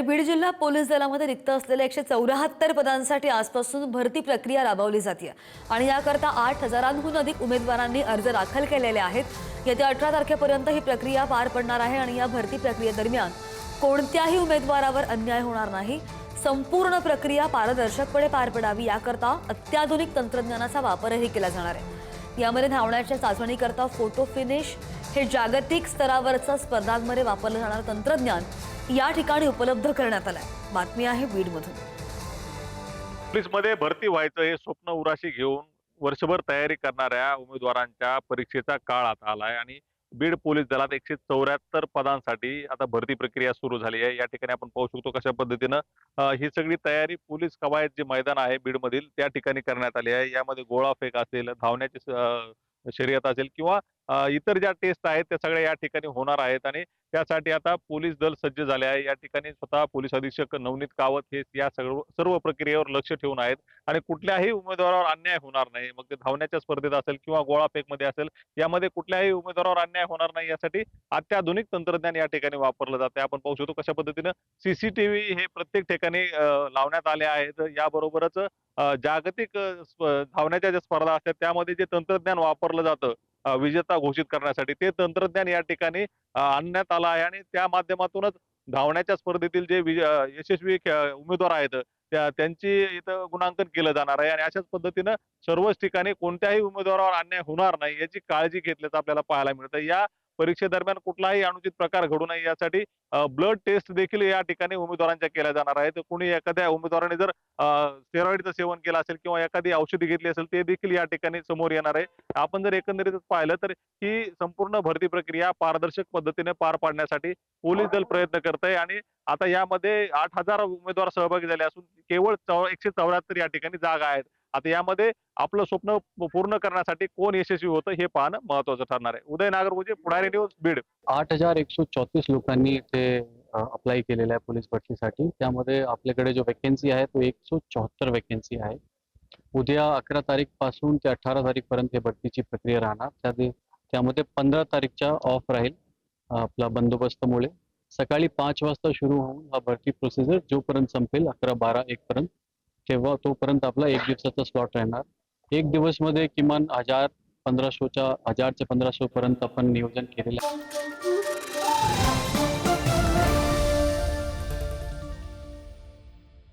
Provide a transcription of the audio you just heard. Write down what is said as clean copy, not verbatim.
बीड जिल्हा पोलीस दलामध्ये रिक्त असलेल्या 174 पदांसाठी आजपासून भरती प्रक्रिया राबवली जाते आणि याकरता 8,000हून अधिक उमेदवारांनी अर्ज दाखल केलेले आहेत। येत्या 18 तारखेपर्यंत ही प्रक्रिया पार पडणार आहे आणि या भरती प्रक्रियेदरम्यान कोणत्याही उमेदवारावर अन्याय होणार नाही। संपूर्ण प्रक्रिया पारदर्शकपणे पार पडावी याकरता अत्याधुनिक तंत्रज्ञानाचा वापरही केला जाणार आहे। यामध्ये धावण्याच्या चाचणीकरता फोटो फिनिश हे जागतिक स्तरावरचं स्पर्धांमध्ये वापरलं जाणारं तंत्रज्ञान या ठिकाणी उपलब्ध करण्यात आलंय। बातमी आहे बीडमधून। पोलीसमध्ये भरती व्हायचं हे स्वप्न उराशी घेऊन वर्षभर तयारी करणाऱ्या उमेदवारांच्या परीक्षेचा काळ आता आलाय आणि बीड पोलीस दलात 174 पदांसाठी आता भरती प्रक्रिया सुरू झाली आहे। या ठिकाणी आपण पाहू शकतो कशा पद्धतीनं ही सगळी तयारी पोलीस कवायत जे मैदान आहे बीड मधील त्या ठिकाणी करण्यात आली आहे। यामध्ये गोळाफेक असेल, धावण्याची शर्यत असेल किंवा इतर ज्या टेस्ट आहेत त्या सगळ्या या ठिकाणी होणार आहेत आणि त्यासाठी आता पोलीस दल सज्ज झाले आहे। या ठिकाणी स्वतः पोलीस अधीक्षक नवनीत कावत हे या सर्व प्रक्रियेवर लक्ष ठेवून आहेत आणि कुठल्याही उमेदवारावर अन्याय होणार नाही। मग ते धावण्याच्या स्पर्धेत असेल किंवा गोळाफेक मध्ये असेल, यामध्ये कुठल्याही उमेदवारावर अन्याय होणार नाही यासाठी अत्याधुनिक तंत्रज्ञान या ठिकाणी वापरलं जाते। आपण पाहू शकतो कशा पद्धतीनं सीसीटीव्ही हे प्रत्येक ठिकाणी लावण्यात आले आहेत। याबरोबरच जागतिक धावण्याच्या ज्या स्पर्धा असतात त्यामध्ये जे तंत्रज्ञान वापरलं जातं विजेता घोषित करण्यासाठी, ते तंत्रज्ञान या ठिकाणी आणण्यात आलं आहे आणि त्या माध्यमातूनच धावण्याच्या स्पर्धेतील जे यशस्वी उमेदवार आहेत त्यांची इथं गुणांकन केलं जाणार आहे आणि अशाच पद्धतीनं सर्वच ठिकाणी कोणत्याही उमेदवारावर अन्याय होणार नाही याची काळजी घेतल्याचं आपल्याला पाहायला मिळतं। या परीक्षेदरम्यान कुठलाही अनुचित प्रकार घडू नये यासाठी ब्लड टेस्ट देखील या ठिकाणी उमेदवारांच्या केल्या जाणार आहेत। कोणी एखाद्या उमेदवाराने जर स्टेरॉइडचं सेवन केलं असेल किंवा एखादी औषधी घेतली असेल ते देखील या ठिकाणी समोर येणार आहे। आपण जर एकंदरीत पाहिलं तर ही संपूर्ण भरती प्रक्रिया पारदर्शक पद्धतीने पार पाडण्यासाठी पोलीस दल प्रयत्न करत आहे आणि आता यामध्ये 8,000 उमेदवार सहभागी झाले असून केवळ 174 या ठिकाणी जागा आहेत। आता यामध्ये आपलं स्वप्न पूर्ण करण्यासाठी कोण यशस्वी होतं हे पाहणं महत्वाचं ठरणार आहे। उदय नागरगोजे, पुढारी न्यूज, बीड। 8,134 लोकांनी इथे अप्लाय केलेलं आहे पोलीस भरतीसाठी। त्यामध्ये आपल्याकडे जो वॅकन्सी आहे तो 174 वॅकन्सी आहे। उद्या 11 तारीख पासून ते 18 तारीख पर्यंत हे भरतीची प्रक्रिया राहणार। त्यामध्ये 15 तारीखच्या ऑफ राहील आपला बंदोबस्तमुळे। सकाळी 5 वाजता सुरू होऊन हा भरती प्रोसिजर जोपर्यंत संपेल 11, 12, 1 पर्यंत, तेव्हा तोपर्यंत आपला 1 दिवसाचा स्लॉट राहणार। 1 दिवस मध्ये किमान 1000 ते 1500 पर्यंत आपण नियोजन केलेलं आहे।